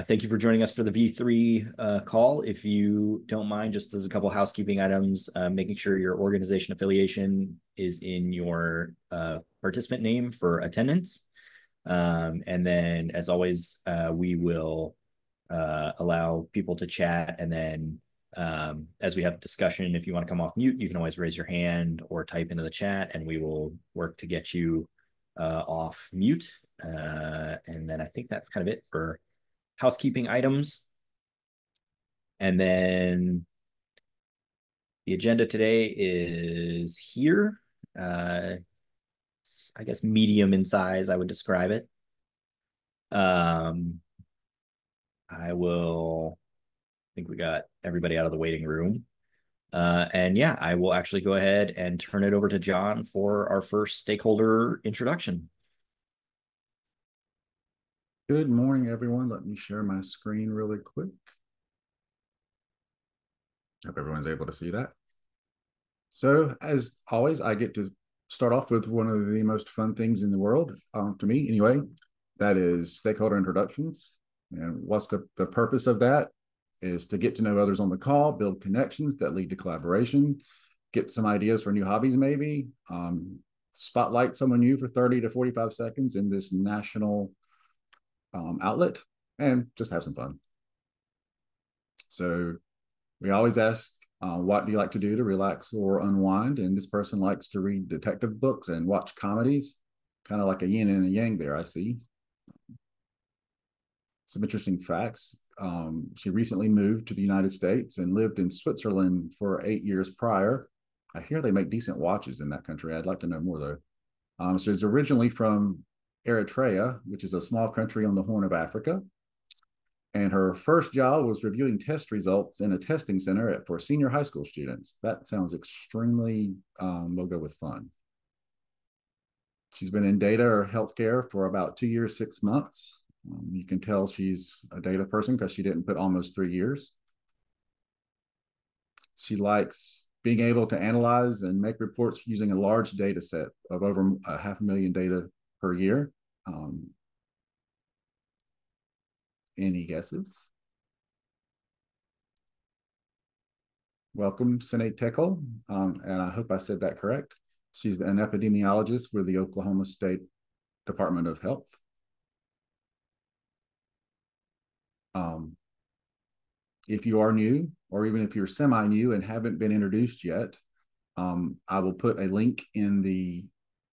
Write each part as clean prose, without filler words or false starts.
Thank you for joining us for the V3 call. If you don't mind, just as a couple housekeeping items, making sure your organization affiliation is in your participant name for attendance. And then, as always, we will allow people to chat. And then as we have discussion, if you want to come off mute, you can always raise your hand or type into the chat, and we will work to get you off mute. And then I think that's kind of it for housekeeping items. And then the agenda today is here. I guess medium in size, I would describe it. I think we got everybody out of the waiting room. And yeah, I will actually go ahead and turn it over to John for our first stakeholder introduction. Good morning, everyone. Let me share my screen really quick. Hope everyone's able to see that. So as always, I get to start off with one of the most fun things in the world, to me anyway, that is stakeholder introductions. And what's the purpose of that is to get to know others on the call, build connections that lead to collaboration, get some ideas for new hobbies maybe, spotlight someone new for 30 to 45 seconds in this national outlet, and just have some fun. So we always ask, what do you like to do to relax or unwind? And this person likes to read detective books and watch comedies, kind of like a yin and a yang there, I see. Some interesting facts. She recently moved to the United States and lived in Switzerland for 8 years prior. I hear they make decent watches in that country. I'd like to know more though. She's originally from Eritrea, which is a small country on the Horn of Africa. And her first job was reviewing test results in a testing center for senior high school students. That sounds extremely, we'll go with fun. She's been in data or healthcare for about 2 years, 6 months. You can tell she's a data person because she didn't put almost 3 years. She likes being able to analyze and make reports using a large data set of over 500,000 data per year. Any guesses? Welcome, Chaney, and I hope I said that correct. She's an epidemiologist with the Oklahoma State Department of Health. If you are new, or even if you're semi-new and haven't been introduced yet, I will put a link in the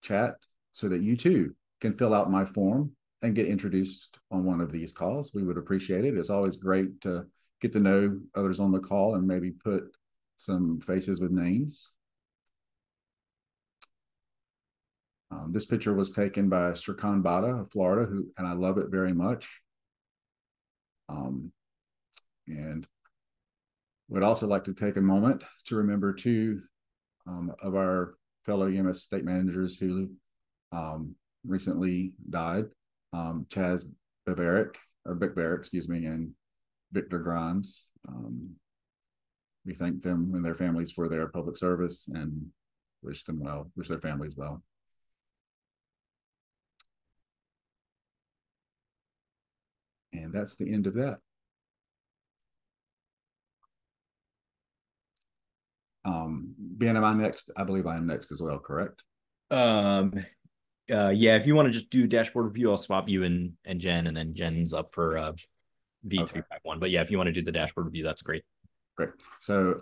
chat so that you too can fill out my form and get introduced on one of these calls. We would appreciate it. It's always great to get to know others on the call and maybe put some faces with names. This picture was taken by Sirkan Bada of Florida, and I love it very much. And would also like to take a moment to remember two of our fellow EMS state managers who recently died. Chaz Bavaric, and Victor Grimes. We thank them and their families for their public service and wish their families well. And that's the end of that. Ben, am I next? I believe I am next as well, correct? Yeah, if you want to just do dashboard review, I'll swap you and Jen, and then Jen's up for V351. Okay. But yeah, if you want to do the dashboard review, that's great. Great. So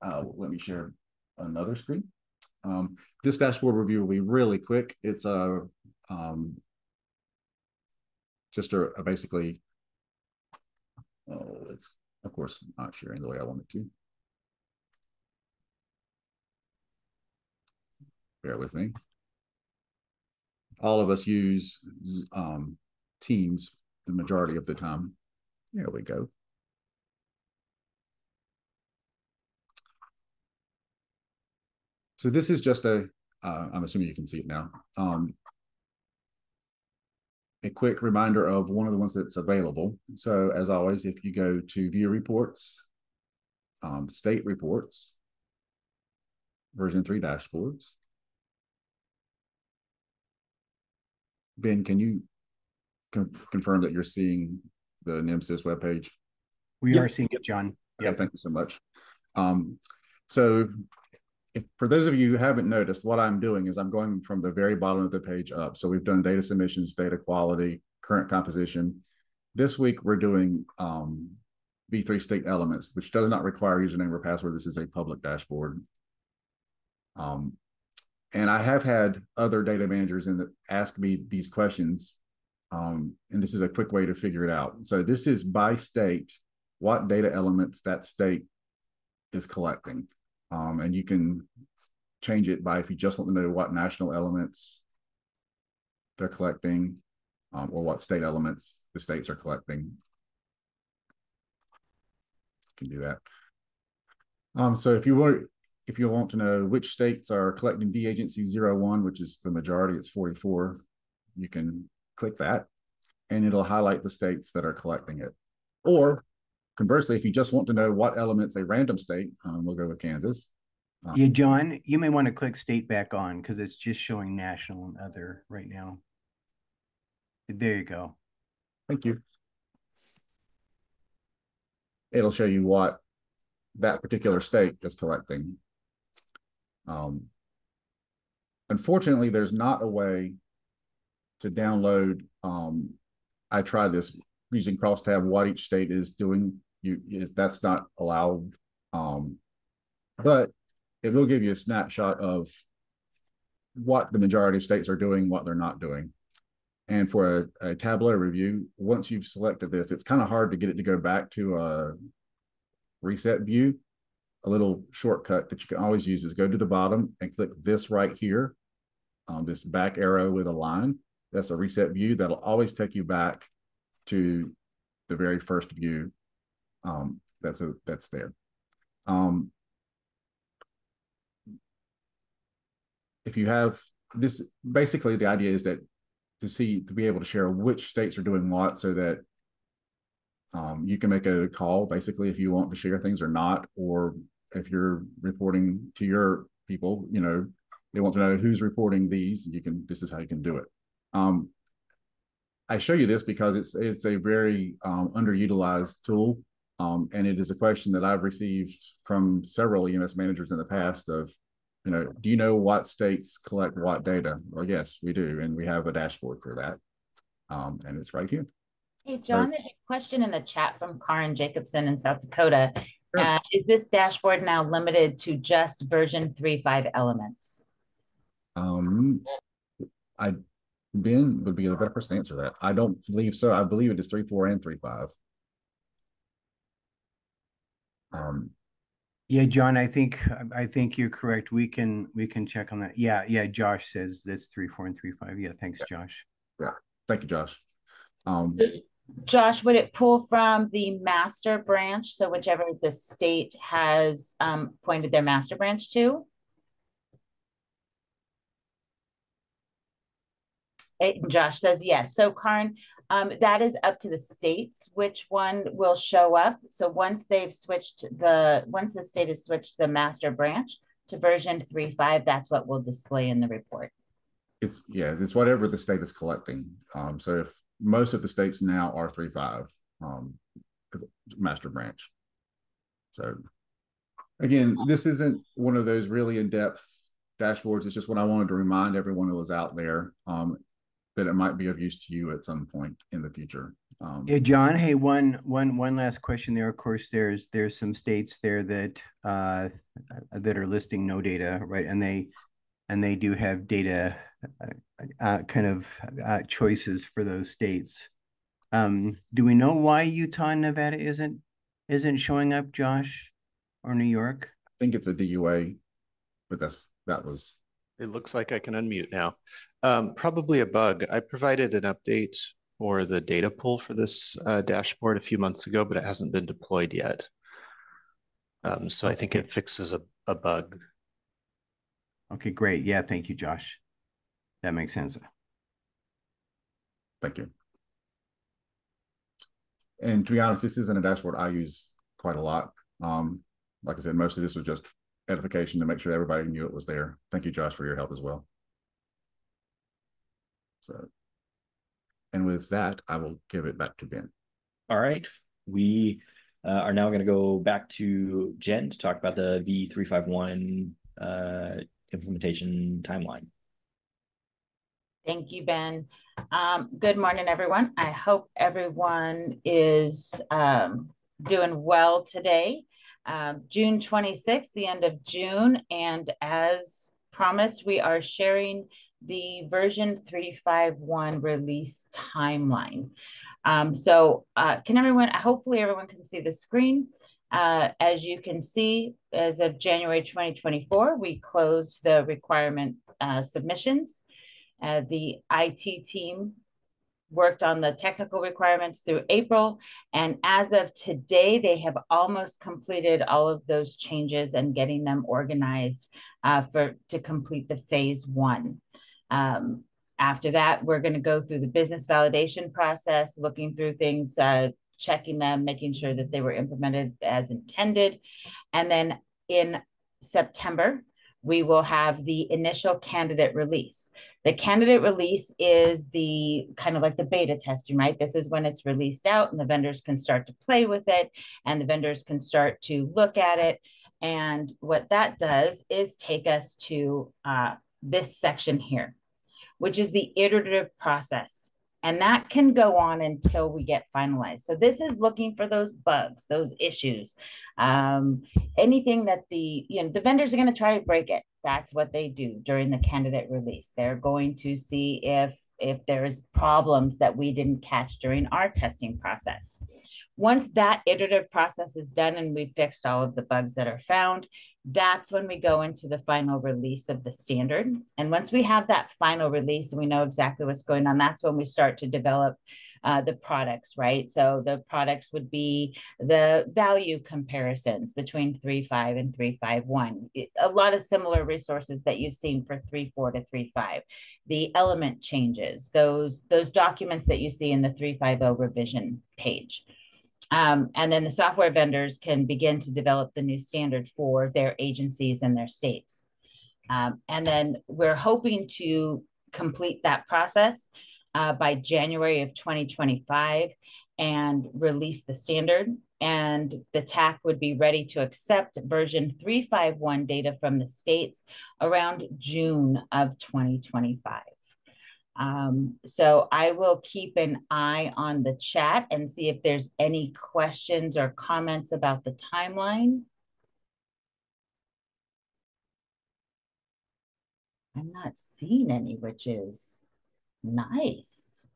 let me share another screen. This dashboard review will be really quick. It's just a basically, it's of course not sharing the way I want it to. Bear with me. All of us use Teams the majority of the time. There we go. So this is just I'm assuming you can see it now. A quick reminder of one of the ones that's available. So as always, if you go to view reports, state reports, version 3 dashboards. Ben, can you confirm that you're seeing the NEMSIS webpage? We are seeing it, John. Okay, thank you so much. So for those of you who haven't noticed, what I'm doing is I'm going from the very bottom of the page up. So we've done data submissions, data quality, current composition. This week, we're doing V3 state elements, which does not require username or password. This is a public dashboard. And I have had other data managers ask me these questions. And this is a quick way to figure it out. So this is by state, what data elements that state is collecting. And you can change it by if you just want to know what national elements they're collecting, or what state elements the states are collecting. You can do that. So if you want to know which states are collecting D agency 01, which is the majority, it's 44, you can click that and it'll highlight the states that are collecting it. Or conversely, if you just want to know what elements a random state, we'll go with Kansas. Yeah, John, you may want to click state back on because it's just showing national and other right now. There you go. Thank you. It'll show you what that particular state is collecting. Unfortunately, there's not a way to download. I tried this using crosstab, what each state is doing. That's not allowed. But it will give you a snapshot of what the majority of states are doing, what they're not doing. And for a Tableau review, once you've selected this, it's kind of hard to get it to go back to a reset view. A little shortcut that you can always use is go to the bottom and click this right here, this back arrow with a line. That's a reset view. That'll always take you back to the very first view that's there. If you have this, basically the idea is that to be able to share which states are doing what, so that you can make a call basically if you want to share things or not, or if you're reporting to your people, they want to know who's reporting these. This is how you can do it. I show you this because it's a very underutilized tool, and it is a question that I've received from several EMS managers in the past of, do you know what states collect what data? Well, yes, we do, and we have a dashboard for that, and it's right here. Hey, John, there's a question in the chat from Karen Jacobson in South Dakota. Sure. Is this dashboard now limited to just version 3.5 elements? Ben would be the better person to answer that. I don't believe so. I believe it is 3.4 and 3.5. Yeah, John, I think you're correct. We can check on that. Yeah. Josh says that's 3.4 and 3.5. Yeah, thanks, Josh. Yeah, thank you, Josh. Josh, would it pull from the master branch? So whichever the state has pointed their master branch to? Josh says yes. So Karen, that is up to the states which one will show up. So once the state has switched the master branch to version 3.5, that's what will display in the report. It's whatever the state is collecting. So if most of the states now are 3.5 master branch. So again, this isn't one of those really in-depth dashboards. It's just what I wanted to remind everyone who was out there that it might be of use to you at some point in the future. Yeah, John. Hey, one last question there. Of course, there's some states there that are listing no data, right? And they do have data choices for those states. Do we know why Utah and Nevada isn't showing up, Josh, or New York? I think it's a DUA, but that was. It looks like I can unmute now. Probably a bug. I provided an update for the data pool for this dashboard a few months ago, but it hasn't been deployed yet. So I think it fixes a bug. Okay, great. Yeah, thank you, Josh. That makes sense. Thank you. And to be honest, this isn't a dashboard I use quite a lot. Like I said, most of this was just edification to make sure everybody knew it was there. Thank you, Josh, for your help as well. So, And with that, I will give it back to Ben. All right. We are now going to go back to Jen to talk about the V351 implementation timeline. Thank you, Ben. Good morning, everyone. I hope everyone is doing well today. June 26th, the end of June, and as promised, we are sharing the version 351 release timeline. Can everyone, hopefully everyone can see the screen. As you can see, as of January 2024, we closed the requirement submissions. The IT team worked on the technical requirements through April, and as of today, they have almost completed all of those changes and getting them organized to complete the phase 1. After that, we're going to go through the business validation process, looking through things, checking them, making sure that they were implemented as intended. And then in September, we will have the initial candidate release. The candidate release is the kind of like the beta testing, right? This is when it's released out and the vendors can start to play with it and the vendors can start to look at it. And what that does is take us to this section here, which is the iterative process. And that can go on until we get finalized. So this is looking for those bugs, those issues, anything that the vendors are going to try to break it. That's what they do during the candidate release. They're going to see if there's problems that we didn't catch during our testing process. Once that iterative process is done and we've fixed all of the bugs that are found, that's when we go into the final release of the standard. And once we have that final release and we know exactly what's going on, that's when we start to develop the products, right? So the products would be the value comparisons between 3.5 and 3.5.1. A lot of similar resources that you've seen for 3.4 to 3.5. The element changes, those documents that you see in the 3.5.0 revision page. And then the software vendors can begin to develop the new standard for their agencies and their states. And then we're hoping to complete that process by January of 2025 and release the standard. And the TAC would be ready to accept version 3.5.1 data from the states around June of 2025. So I will keep an eye on the chat and see if there's any questions or comments about the timeline. I'm not seeing any, which is nice.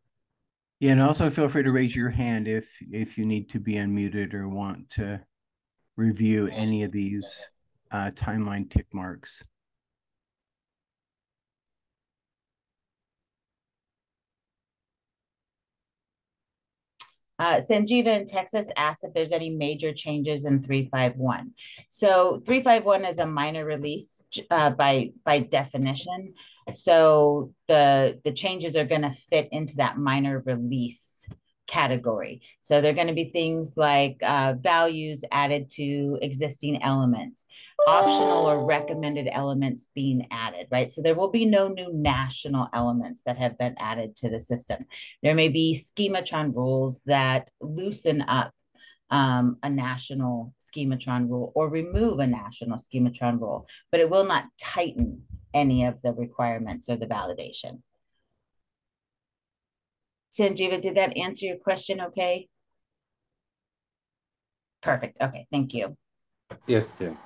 Yeah, and also feel free to raise your hand if you need to be unmuted or want to review any of these timeline tick marks. Sanjeeva in Texas asked if there's any major changes in 3.5.1. So 3.5.1 is a minor release by definition. So the changes are going to fit into that minor release category. So they're going to be things like values added to existing elements, optional or recommended elements being added, right? So there will be no new national elements that have been added to the system. There may be schematron rules that loosen up a national schematron rule or remove a national schematron rule, but it will not tighten any of the requirements or the validation. Sanjeeva, did that answer your question okay? Perfect. Okay, thank you. Yes, Jen.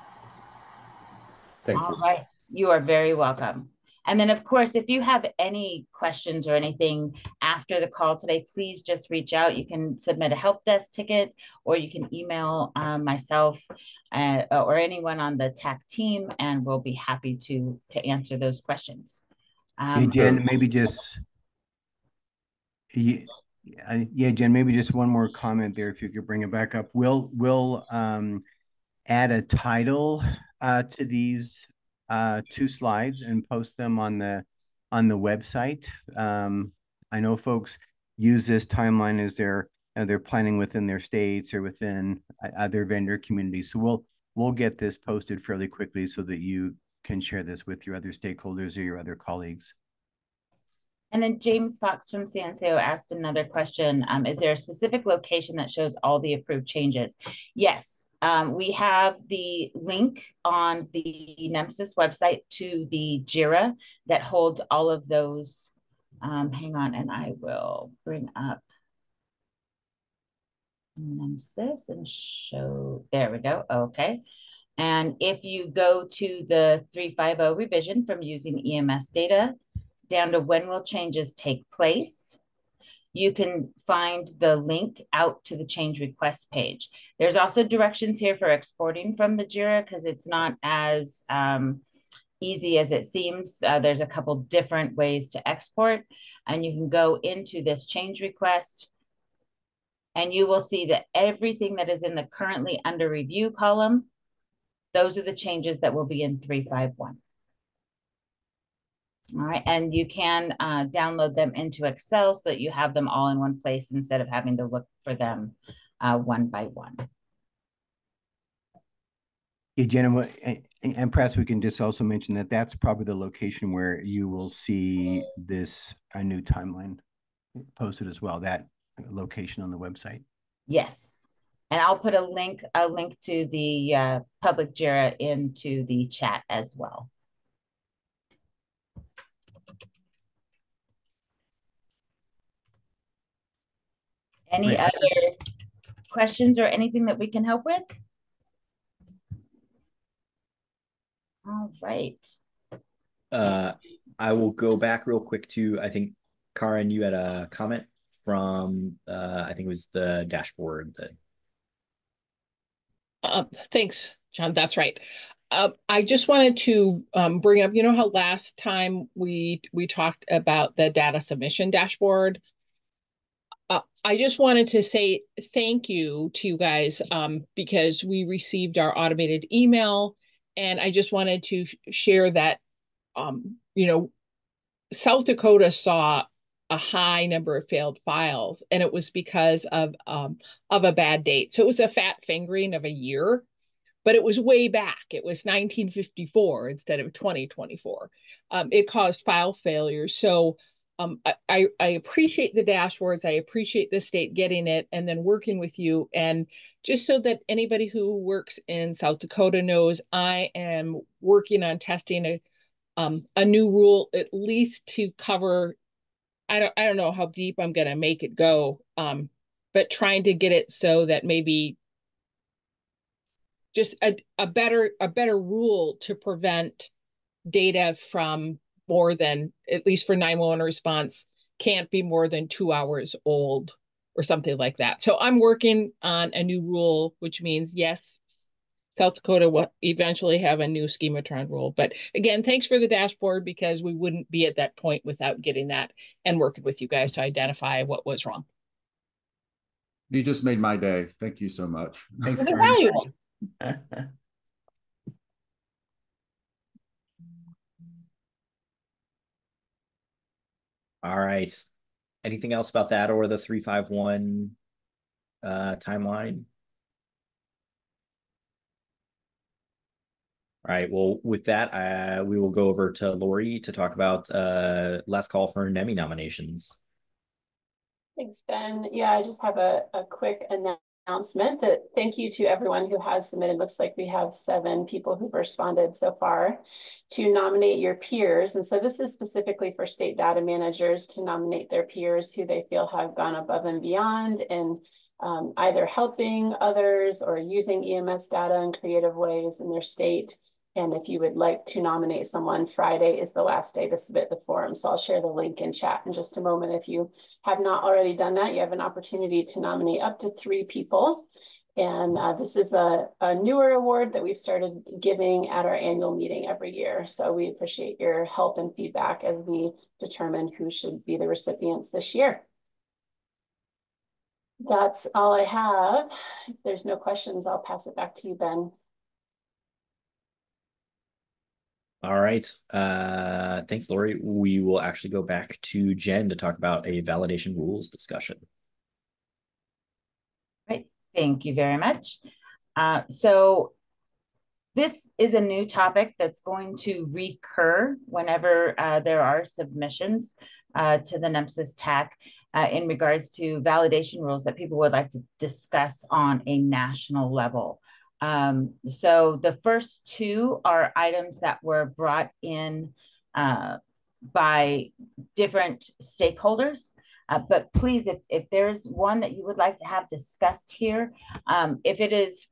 Thank you. All right, you are very welcome. And then, of course, if you have any questions or anything after the call today, please just reach out. You can submit a help desk ticket, or you can email myself or anyone on the TAC team, and we'll be happy to answer those questions. Hey, Jen, maybe just... Yeah, Jen, maybe just one more comment there, if you could bring it back up. We'll add a title to these 2 slides and post them on the website. I know folks use this timeline as they're planning within their states or within other vendor communities. So we'll get this posted fairly quickly so that you can share this with your other stakeholders or your other colleagues. And then James Fox from Sanseo asked another question. Is there a specific location that shows all the approved changes? Yes. We have the link on the NEMSIS website to the JIRA that holds all of those. Hang on, and I will bring up NEMSIS and show. There we go. Okay. And if you go to the 350 revision from using EMS data, down to when will changes take place, you can find the link out to the change request page. There's also directions here for exporting from the JIRA because it's not as easy as it seems. There's a couple different ways to export, and you can go into this change request and you will see that everything that is in the currently under review column, those are the changes that will be in 351. All right, and you can download them into Excel so that you have them all in one place instead of having to look for them one by one. Yeah, Jenna, and perhaps we can just also mention that that's probably the location where you will see this a new timeline posted as well, that location on the website. Yes, and I'll put a link to the public JIRA into the chat as well. Any other questions or anything that we can help with? All right. I will go back real quick to, I think, Karen, you had a comment from, I think it was the dashboard that. Thanks, John. That's right. I just wanted to bring up, you know how last time we talked about the data submission dashboard? I just wanted to say thank you to you guys because we received our automated email, and I just wanted to share that, you know, South Dakota saw a high number of failed files, and it was because of a bad date. So it was a fat fingering of a year, but it was way back. It was 1954 instead of 2024. It caused file failures. So I appreciate the dashboards. I appreciate the state getting it and then working with you. And just so that anybody who works in South Dakota knows, I am working on testing a new rule, at least to cover, I don't know how deep I'm going to make it go, but trying to get it so that maybe just a better rule to prevent data from more than, at least for 911 response, can't be more than 2 hours old or something like that. So I'm working on a new rule, which means, yes, South Dakota will eventually have a new schematron rule. But again, thanks for the dashboard, because we wouldn't be at that point without getting that and working with you guys to identify what was wrong. You just made my day. Thank you so much. Thanks, They're valuable. All right. Anything else about that or the 351 timeline? All right. Well, with that, we will go over to Lauri to talk about last call for NEMMY nominations. Thanks, Ben. Yeah, I just have a quick announcement that thank you to everyone who has submitted. Looks like we have 7 people who've responded so far to nominate your peers. And so this is specifically for state data managers to nominate their peers who they feel have gone above and beyond in either helping others or using EMS data in creative ways in their state. And if you would like to nominate someone, Friday is the last day to submit the form. So I'll share the link in chat in just a moment. If you have not already done that, you have an opportunity to nominate up to 3 people. And this is a newer award that we've started giving at our annual meeting every year. So we appreciate your help and feedback as we determine who should be the recipients this year. That's all I have. If there's no questions, I'll pass it back to you, Ben. All right. Thanks, Lauri. We will actually go back to Jen to talk about a validation rules discussion. Right. Thank you very much. So this is a new topic that's going to recur whenever there are submissions to the NEMSIS TAC in regards to validation rules that people would like to discuss on a national level. So the first two are items that were brought in by different stakeholders. But please, if there's one that you would like to have discussed here, if it is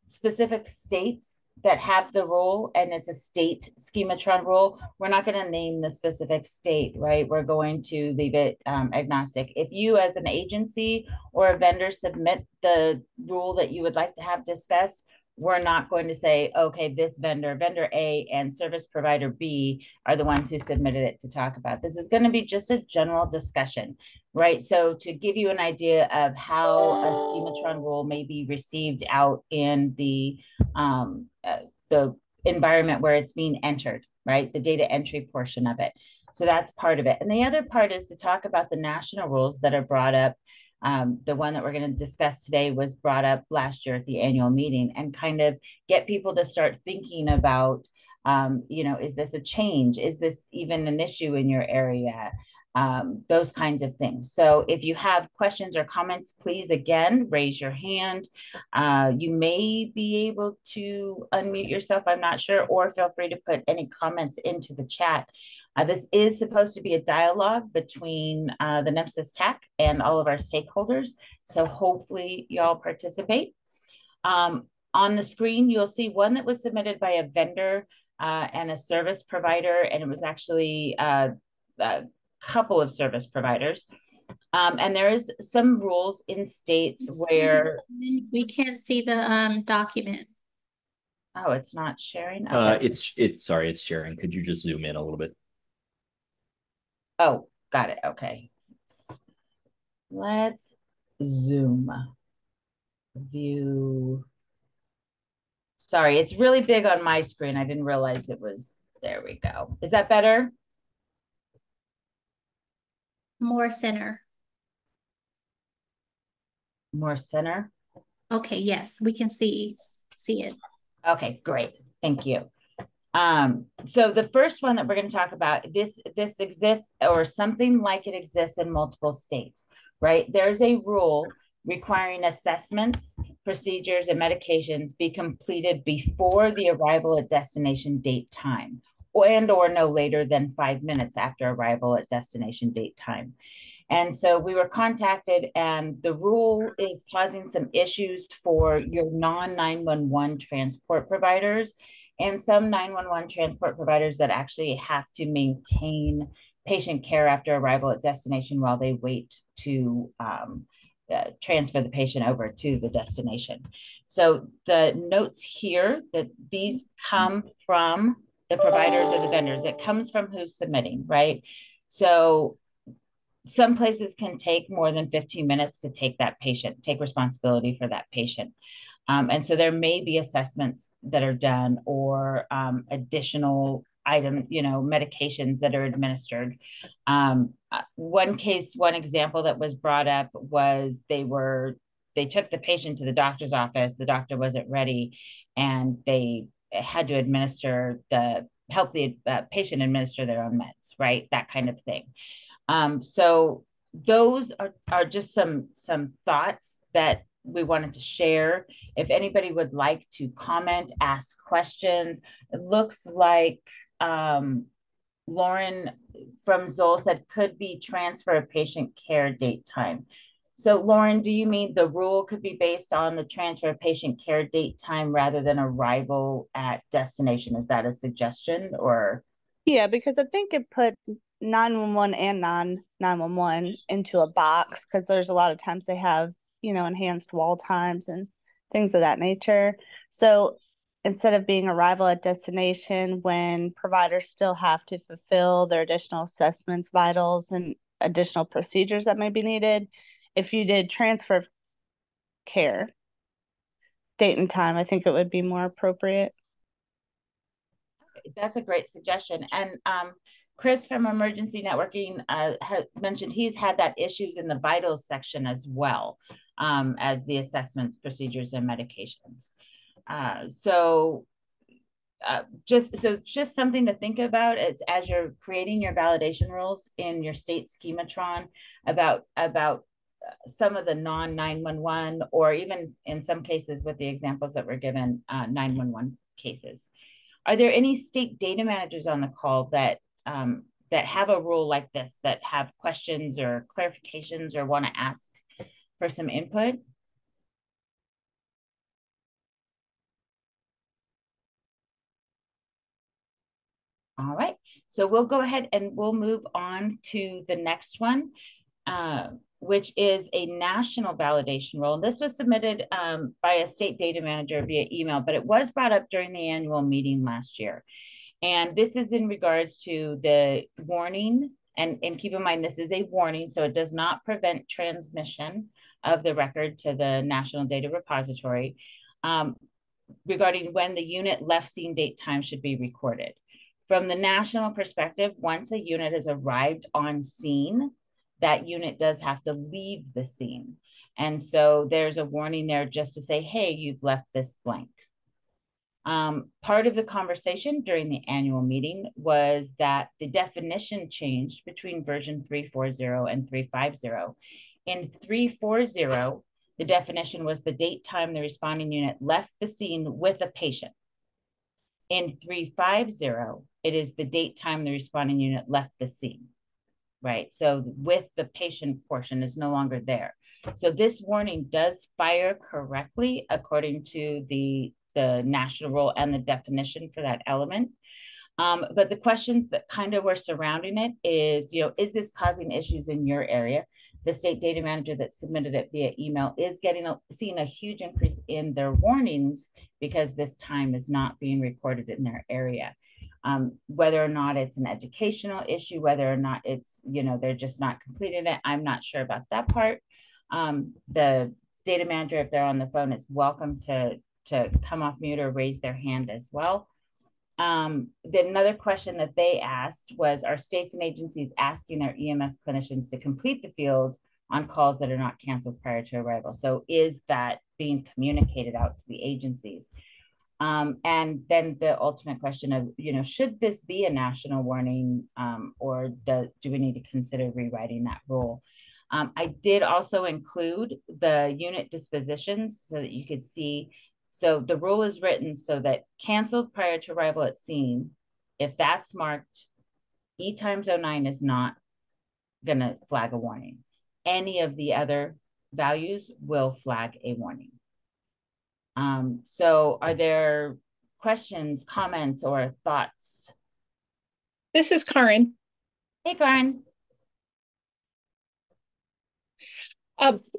specific states that have the rule and it's a state schematron rule, we're not going to name the specific state, right? We're going to leave it agnostic. If you as an agency or a vendor submit the rule that you would like to have discussed, we're not going to say, okay, this vendor A and service provider B are the ones who submitted it to talk about. This is going to be just a general discussion, right? So to give you an idea of how a schematron rule may be received out in the environment where it's being entered, right? The data entry portion of it. So that's part of it. And the other part is to talk about the national rules that are brought up. The one that we're going to discuss today was brought up last year at the annual meeting, and kind of get people to start thinking about, is this a change? Is this even an issue in your area? Those kinds of things. So if you have questions or comments, please, again, raise your hand. You may be able to unmute yourself, I'm not sure, or feel free to put any comments into the chat. This is supposed to be a dialogue between the NEMSIS TAC and all of our stakeholders. So hopefully y'all participate. On the screen, you'll see one that was submitted by a vendor and a service provider, and it was actually a couple of service providers. And there is some rules in states where... We can't see the document. Oh, it's not sharing? Okay. Sorry, it's sharing. Could you just zoom in a little bit? Oh, got it. Okay. Let's zoom. View. Sorry, it's really big on my screen. I didn't realize it was. There we go. Is that better? More center. More center? Okay, yes, we can see it. Okay, great. Thank you. So the first one that we're going to talk about, this exists, or something like it exists in multiple states, right? There's a rule requiring assessments, procedures, and medications be completed before the arrival at destination date time, or no later than 5 minutes after arrival at destination date time. And so we were contacted, and the rule is causing some issues for your non-911 transport providers and some 911 transport providers that actually have to maintain patient care after arrival at destination while they wait to transfer the patient over to the destination. So the notes here that these come from the providers or the vendors, it comes from who's submitting, right? So some places can take more than 15 minutes to take responsibility for that patient. And so there may be assessments that are done, or additional medications that are administered. One example that was brought up was they took the patient to the doctor's office. The doctor wasn't ready, and they had to help the patient administer their own meds, right? That kind of thing. So those are just some thoughts that we wanted to share. If anybody would like to comment, ask questions. It looks like Lauren from Zoll said could be transfer of patient care date time. So Lauren, do you mean the rule could be based on the transfer of patient care date time rather than arrival at destination? Is that a suggestion, or? Yeah, because I think it put 911 and non-911 into a box, because there's a lot of times they have, enhanced wall times and things of that nature. So instead of being arrival at destination, when providers still have to fulfill their additional assessments, vitals, and additional procedures that may be needed, if you did transfer of care date and time, I think it would be more appropriate. That's a great suggestion. And Chris from Emergency Networking had mentioned he's had that issues in the vitals section as well, as the assessments, procedures, and medications. So just something to think about. It's as you're creating your validation rules in your state schematron about some of the non 911, or even in some cases with the examples that were given, 911 cases. Are there any state data managers on the call that that have a rule like this, that have questions or clarifications or want to ask for some input? All right, so we'll go ahead and we'll move on to the next one, which is a national validation role. This was submitted by a state data manager via email, but it was brought up during the annual meeting last year. And this is in regards to the warning, and keep in mind, this is a warning, so it does not prevent transmission of the record to the National Data Repository, regarding when the unit left scene, date, time should be recorded. From the national perspective, once a unit has arrived on scene, that unit does have to leave the scene. And so there's a warning there just to say, hey, you've left this blank. Part of the conversation during the annual meeting was that the definition changed between version 3.40 and 3.50. In 3.40, the definition was the date, time the responding unit left the scene with a patient. In 3.50, it is the date, time the responding unit left the scene, right? So with the patient portion is no longer there. So this warning does fire correctly according to the national rule and the definition for that element. But the questions that kind of were surrounding it is, is this causing issues in your area? The state data manager that submitted it via email is seeing a huge increase in their warnings because this time is not being recorded in their area. Whether or not it's an educational issue, whether or not it's, they're just not completing it, I'm not sure about that part. The data manager, if they're on the phone, is welcome to come off mute or raise their hand as well. Another question that they asked was, are states and agencies asking their EMS clinicians to complete the field on calls that are not canceled prior to arrival? So is that being communicated out to the agencies? And then the ultimate question of, should this be a national warning, or do we need to consider rewriting that rule? I did also include the unit dispositions so that you could see. So the rule is written so that canceled prior to arrival at scene, if that's marked, E times 09 is not going to flag a warning. Any of the other values will flag a warning. So are there questions, comments, or thoughts? This is Karen. Hey, Karen.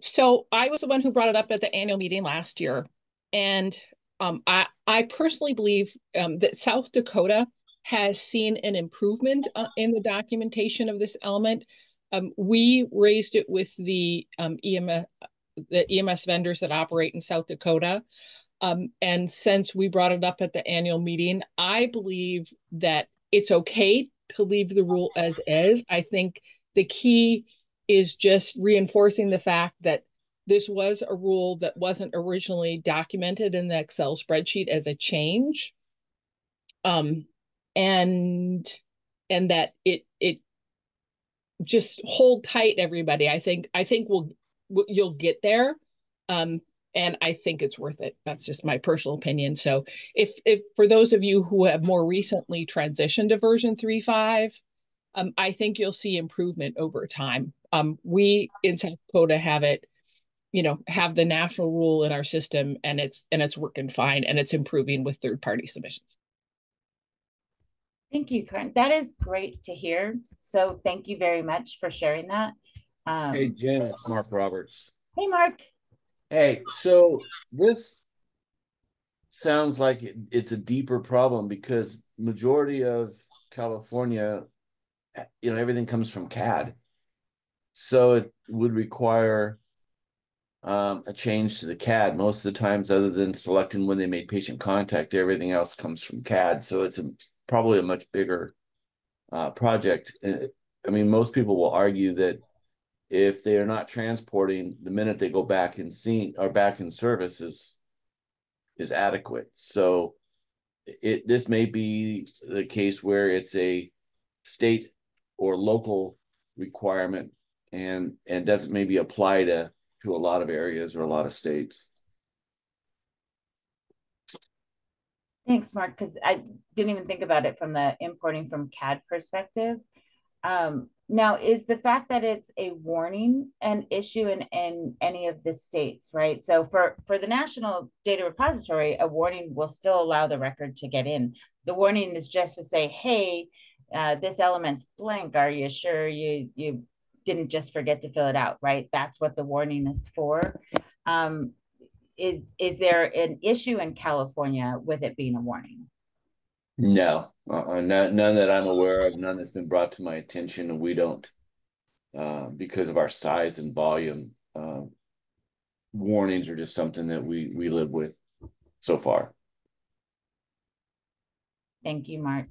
So I was the one who brought it up at the annual meeting last year. And I personally believe that South Dakota has seen an improvement in the documentation of this element. We raised it with the EMS vendors that operate in South Dakota. And since we brought it up at the annual meeting, I believe that it's okay to leave the rule as is. I think the key is just reinforcing the fact that this was a rule that wasn't originally documented in the Excel spreadsheet as a change. And that it just hold tight, everybody. I think you'll get there. And I think it's worth it. That's just my personal opinion. So if for those of you who have more recently transitioned to version 3.5, I think you'll see improvement over time. We in South Dakota have it, have the national rule in our system, and it's working fine, and it's improving with third-party submissions. Thank you, Karen. That is great to hear. So thank you very much for sharing that. Hey, Jen, it's Mark Roberts. Hey, Mark. Hey, so this sounds like it's a deeper problem because majority of California, everything comes from CAD. So it would require a change to the CAD. Most of the times, other than selecting when they made patient contact, everything else comes from CAD. So it's probably a much bigger project. I mean, most people will argue that if they are not transporting, the minute they go back in scene or back in service is adequate. So this may be the case where it's a state or local requirement and doesn't maybe apply to a lot of areas or a lot of states. Thanks, Mark, because I didn't even think about it from the importing from CAD perspective. Now, is the fact that it's a warning an issue in any of the states, right? So for the National Data Repository, a warning will still allow the record to get in. The warning is just to say, hey, this element's blank. Are you sure you didn't just forget to fill it out, right? That's what the warning is for. Is there an issue in California with it being a warning? No, none that I'm aware of, none that's been brought to my attention, and we don't, because of our size and volume, warnings are just something that we live with so far. Thank you, Mark.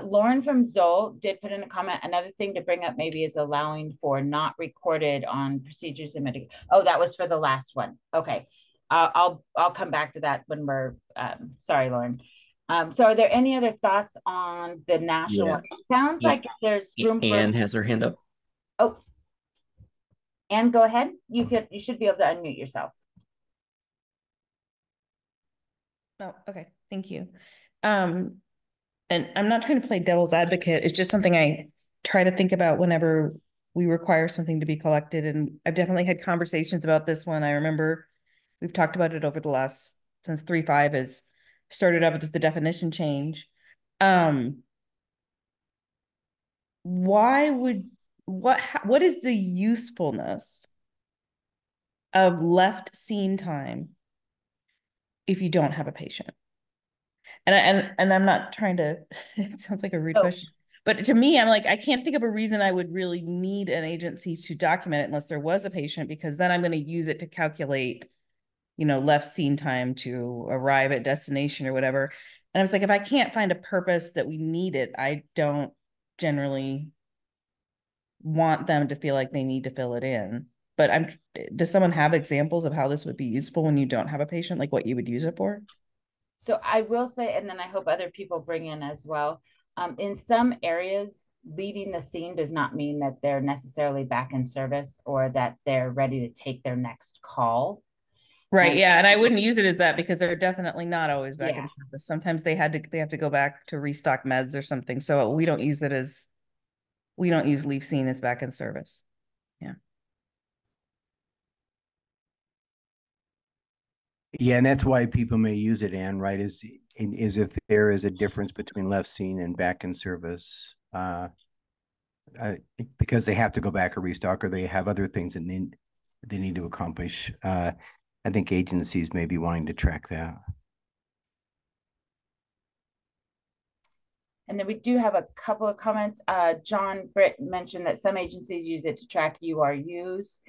Lauren from Zoll did put in a comment. Another thing to bring up maybe is allowing for not recorded on procedures and mitigation. Oh, that was for the last one. Okay. I'll come back to that when we're, sorry, Lauren. So are there any other thoughts on the national? Yeah. It sounds like there's room for. Anne has her hand up. Oh, Anne, go ahead. You should be able to unmute yourself. Oh, okay. Thank you. And I'm not trying to play devil's advocate. It's just something I try to think about whenever we require something to be collected. And I've definitely had conversations about this one. I remember we've talked about it over the last, since 3.5 has started up with the definition change. What is the usefulness of left scene time if you don't have a patient? And I'm not trying to, it sounds like a rude question, but to me, I'm like, I can't think of a reason I would really need an agency to document it unless there was a patient, because then I'm going to use it to calculate, left scene time to arrive at destination or whatever. And I was like, if I can't find a purpose that we need it, I don't generally want them to feel like they need to fill it in. But does someone have examples of how this would be useful when you don't have a patient, like what you would use it for? So I will say, and then I hope other people bring in as well. In some areas, leaving the scene does not mean that they're necessarily back in service or that they're ready to take their next call. Right. Yeah. And I wouldn't use it as that because they're definitely not always back in service. Sometimes they have to go back to restock meds or something. So we don't use leave scene as back in service. Yeah. Yeah, and that's why people may use it, Anne, right? Is if there is a difference between left scene and back in service, because they have to go back or restock, or they have other things that they need to accomplish. I think agencies may be wanting to track that. And then we do have a couple of comments. John Britt mentioned that some agencies use it to track URUs.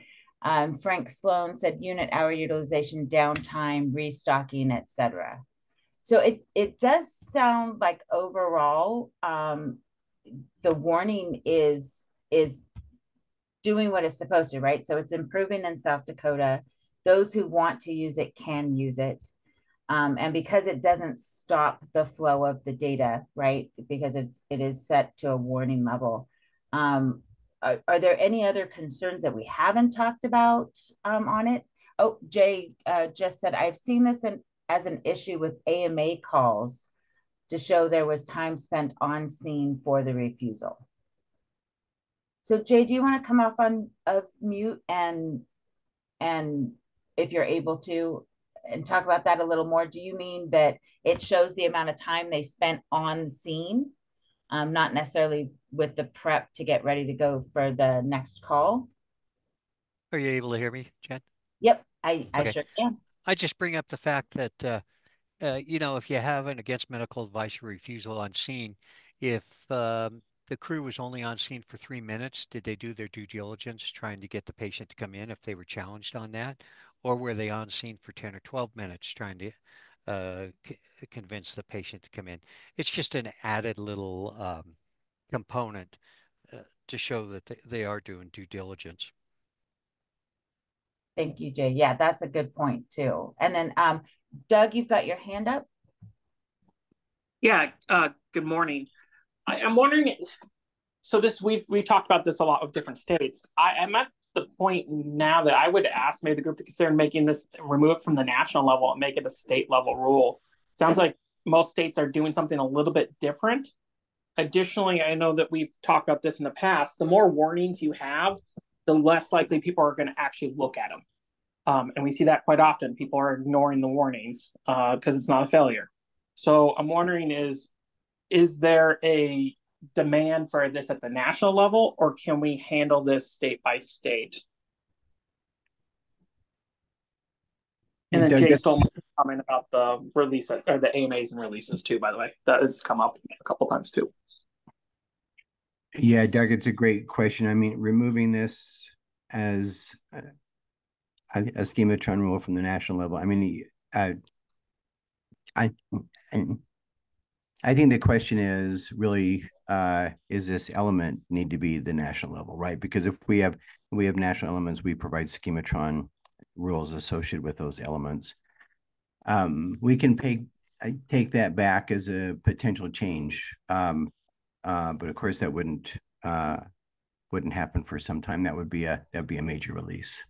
Frank Sloan said unit hour utilization, downtime, restocking, etc. So it does sound like overall the warning is doing what it's supposed to, right? So it's improving in South Dakota. Those who want to use it can use it. And because it doesn't stop the flow of the data, right? Because it is set to a warning level. Are there any other concerns that we haven't talked about on it? Oh, Jay just said, I've seen this as an issue with AMA calls to show there was time spent on scene for the refusal. So Jay, do you want to come off of mute and if you're able to, and talk about that a little more? Do you mean that it shows the amount of time they spent on scene? Not necessarily with the prep to get ready to go for the next call. Are you able to hear me, Jen? Yep, I sure can. I just bring up the fact that, if you have an against medical advice or refusal on scene, if the crew was only on scene for 3 minutes, did they do their due diligence trying to get the patient to come in if they were challenged on that? Or were they on scene for 10 or 12 minutes trying to convince the patient to come in? It's just an added little component to show that they are doing due diligence. Thank you, Jay. Yeah, that's a good point too. And then Doug, you've got your hand up. Yeah, good morning. I'm wondering, so we talked about this a lot with different states. I'm at the point now that I would ask maybe the group to consider making this, remove it from the national level and make it a state level rule. Sounds like most states are doing something a little bit different. Additionally, I know that we've talked about this in the past. The more warnings you have, the less likely people are going to actually look at them. And we see that quite often. People are ignoring the warnings because it's not a failure. So I'm wondering is there a demand for this at the national level, or can we handle this state by state? And then Jay stole my comment about the release or the AMAs and releases too, by the way. That has come up a couple times too. Yeah, Doug, it's a great question. I mean, removing this as a schematron rule from the national level. I mean, I think the question is really, is this element need to be the national level, right? Because if we have national elements, we provide schematron rules associated with those elements. We can take that back as a potential change, but of course that wouldn't happen for some time. That'd be a major release.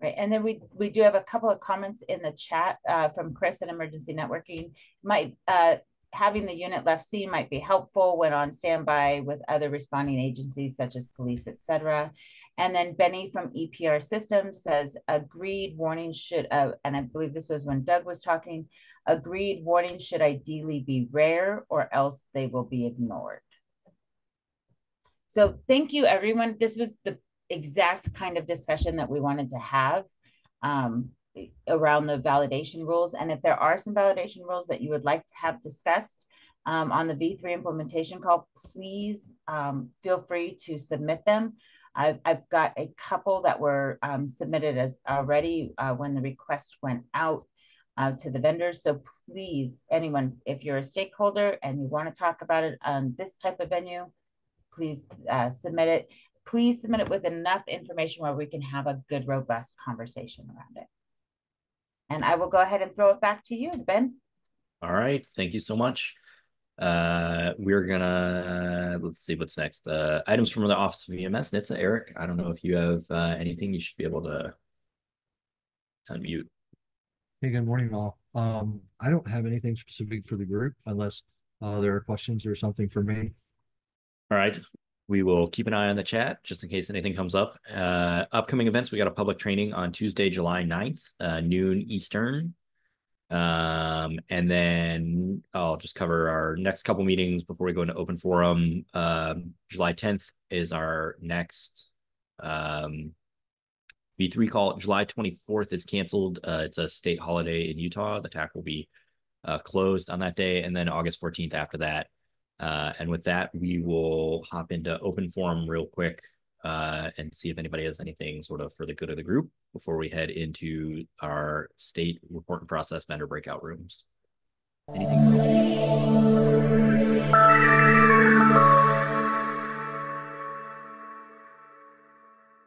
Right, and then we do have a couple of comments in the chat from Chris at Emergency Networking. Having the unit left seen might be helpful when on standby with other responding agencies such as police, etc. And then Benny from EPR Systems says, agreed, warnings should, and I believe this was when Doug was talking, agreed, warnings should ideally be rare or else they will be ignored. So thank you, everyone. This was the exact kind of discussion that we wanted to have around the validation rules. And if there are some validation rules that you would like to have discussed on the V3 implementation call, please feel free to submit them. I've got a couple that were submitted as already when the request went out to the vendors. So please, anyone, if you're a stakeholder and you want to talk about it on this type of venue, please submit it. Please submit it with enough information where we can have a good, robust conversation around it. And I will go ahead and throw it back to you, Ben. All right. Thank you so much. We're gonna, let's see what's next. Items from the Office of EMS. NHTSA, Eric, I don't know if you have anything. You should be able to unmute. Hey, good morning, all. I don't have anything specific for the group unless there are questions or something for me. All right. We will keep an eye on the chat just in case anything comes up. Upcoming events, we got a public training on Tuesday, July 9th, noon Eastern. And then I'll just cover our next couple meetings before we go into open forum. July 10th is our next V3 call. July 24th is canceled. It's a state holiday in Utah. The TAC will be closed on that day. And then August 14th after that. And with that, we will hop into open forum real quick and see if anybody has anything sort of for the good of the group before we head into our state report and process vendor breakout rooms. Anything?